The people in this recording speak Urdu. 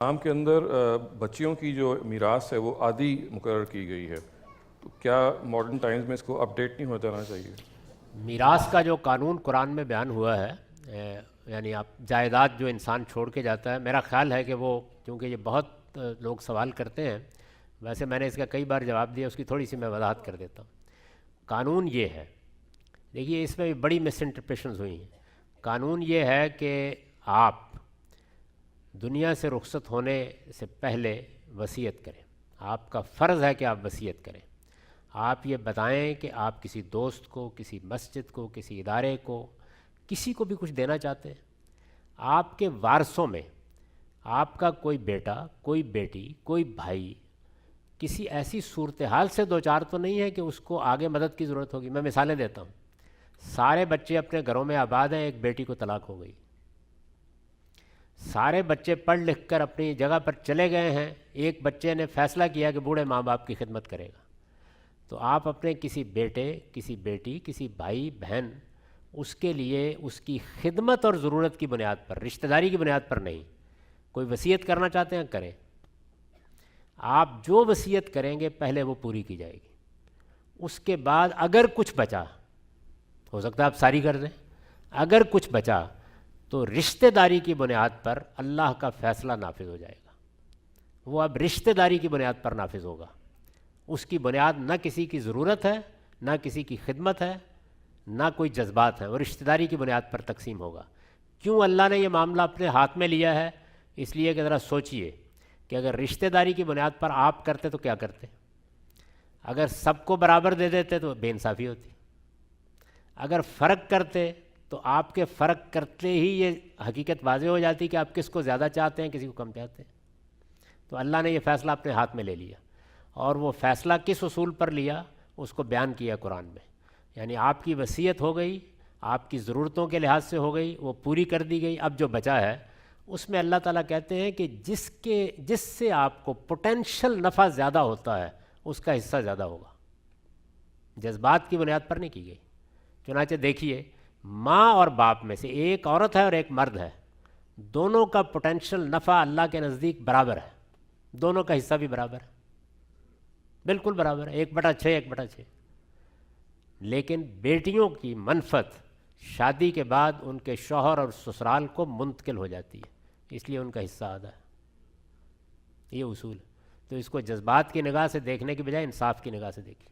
اسلام کے اندر بچیوں کی جو میراث ہے وہ آدھی مقرر کی گئی ہے، تو کیا ماڈرن ٹائمز میں اس کو اپڈیٹ نہیں ہو جانا چاہیے؟ میراث کا جو قانون قرآن میں بیان ہوا ہے، یعنی آپ جائیداد جو انسان چھوڑ کے جاتا ہے، میرا خیال ہے کہ وہ، کیونکہ یہ بہت لوگ سوال کرتے ہیں، ویسے میں نے اس کا کئی بار جواب دیا، اس کی تھوڑی سی میں وضاحت کر دیتا ہوں۔ قانون یہ ہے، دیکھیے اس میں بھی بڑی مس انٹرپریشنز ہوئی ہیں۔ قانون یہ ہے کہ آپ دنیا سے رخصت ہونے سے پہلے وصیت کریں، آپ کا فرض ہے کہ آپ وصیت کریں۔ آپ یہ بتائیں کہ آپ کسی دوست کو، کسی مسجد کو، کسی ادارے کو، کسی کو بھی کچھ دینا چاہتے ہیں۔ آپ کے وارثوں میں آپ کا کوئی بیٹا، کوئی بیٹی، کوئی بھائی کسی ایسی صورتحال سے دوچار تو نہیں ہے کہ اس کو آگے مدد کی ضرورت ہوگی۔ میں مثالیں دیتا ہوں۔ سارے بچے اپنے گھروں میں آباد ہیں، ایک بیٹی کو طلاق ہو گئی۔ سارے بچے پڑھ لکھ کر اپنی جگہ پر چلے گئے ہیں، ایک بچے نے فیصلہ کیا کہ بوڑھے ماں باپ کی خدمت کرے گا۔ تو آپ اپنے کسی بیٹے، کسی بیٹی، کسی بھائی بہن، اس کے لیے اس کی خدمت اور ضرورت کی بنیاد پر، رشتہ داری کی بنیاد پر نہیں، کوئی وصیت کرنا چاہتے ہیں کریں۔ آپ جو وصیت کریں گے پہلے وہ پوری کی جائے گی۔ اس کے بعد اگر کچھ بچا، ہو سکتا ہے آپ ساری کر دیں، اگر کچھ بچا تو رشتہ داری کی بنیاد پر اللہ کا فیصلہ نافذ ہو جائے گا۔ وہ اب رشتہ داری کی بنیاد پر نافذ ہوگا۔ اس کی بنیاد نہ کسی کی ضرورت ہے، نہ کسی کی خدمت ہے، نہ کوئی جذبات ہیں، وہ رشتہ داری کی بنیاد پر تقسیم ہوگا۔ کیوں اللہ نے یہ معاملہ اپنے ہاتھ میں لیا ہے؟ اس لیے کہ ذرا سوچئے کہ اگر رشتہ داری کی بنیاد پر آپ کرتے تو کیا کرتے؟ اگر سب کو برابر دے دیتے تو بے انصافی ہوتی۔ اگر فرق کرتے تو آپ کے فرق کرتے ہی یہ حقیقت واضح ہو جاتی کہ آپ کس کو زیادہ چاہتے ہیں، کسی کو کم چاہتے ہیں۔ تو اللہ نے یہ فیصلہ اپنے ہاتھ میں لے لیا، اور وہ فیصلہ کس اصول پر لیا اس کو بیان کیا قرآن میں۔ یعنی آپ کی وصیت ہو گئی، آپ کی ضرورتوں کے لحاظ سے ہو گئی، وہ پوری کر دی گئی۔ اب جو بچا ہے اس میں اللہ تعالیٰ کہتے ہیں کہ جس سے آپ کو پوٹینشل نفع زیادہ ہوتا ہے اس کا حصہ زیادہ ہوگا، جذبات کی بنیاد پر نہیں کی گئی۔ چنانچہ دیکھیے، ماں اور باپ میں سے ایک عورت ہے اور ایک مرد ہے، دونوں کا پوٹینشل نفع اللہ کے نزدیک برابر ہے، دونوں کا حصہ بھی برابر ہے، بالکل برابر ہے، 1/6 1/6۔ لیکن بیٹیوں کی منفعت شادی کے بعد ان کے شوہر اور سسرال کو منتقل ہو جاتی ہے، اس لیے ان کا حصہ آدھا ہے۔ یہ اصول ہے۔ تو اس کو جذبات کی نگاہ سے دیکھنے کی بجائے انصاف کی نگاہ سے دیکھیے۔